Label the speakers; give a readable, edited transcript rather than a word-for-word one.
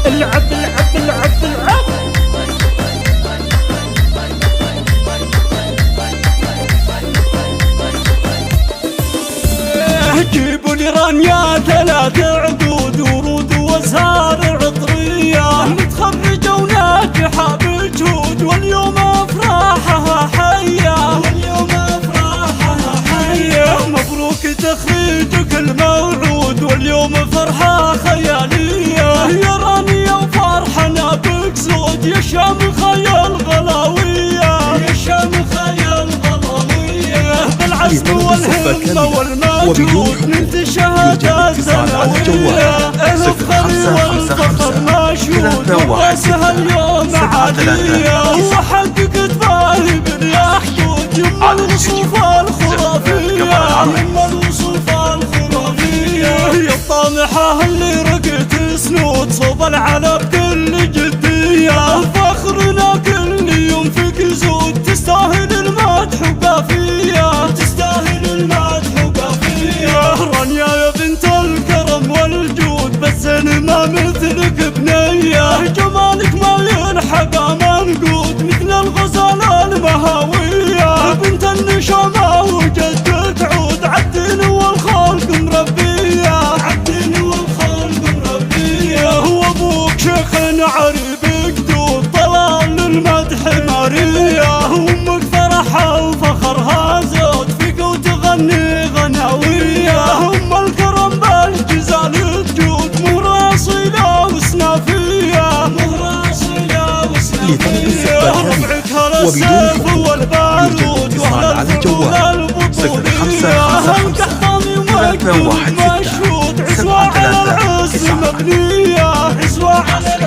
Speaker 1: العب العب العب العب. جيبوا لي رانيا 3 عقود ورود وازهار عطرية، متخرجة وناجحة بجهود واليوم افراحها حية، واليوم افراحها حية. مبروك تخريجك الموعود واليوم فرحة خيالية، يا رانيا وفرحنا بك زود يا شام خيال غلاوية، يا شام خيال غلاوية. بالعزم والهمة والمجهود نلت شهادات ثانوية، الفخر والفخر مشهود وراسها اليوم عادية، وحققت باهي بن يا حدود يما الوصوف الخرافية، يما الوصوف الخرافية. يا الطامحة اللي رقت سنود صوب العلا بكل جدية، فخرنا كل يوم فيك يزود، تستاهل المدح وقافية، تستاهل المدح وقافية. رانيا يا بنت الكرم والجود بس انا ما مثلك بنية، جمالك ما ينحقى منقود مثل الغزالة المهاوية، بنت النشامة وجدة عود عالدين والخلق مربية، عالدين والخلق مربية. وابوك شيخ عريب جدود طلال للمدح مارية، وامك فرحها وفخرها زود فيك وتغني غناوية، ام الكرم بالجزال تجود مهراصيلة وسنافية، مهراصيلة وسنافية. ربعك هلا السيف والبارود واهل الفضول البطولية، القحطاني ومكتوب مشهود عزوة على العز مبنية، عزوة على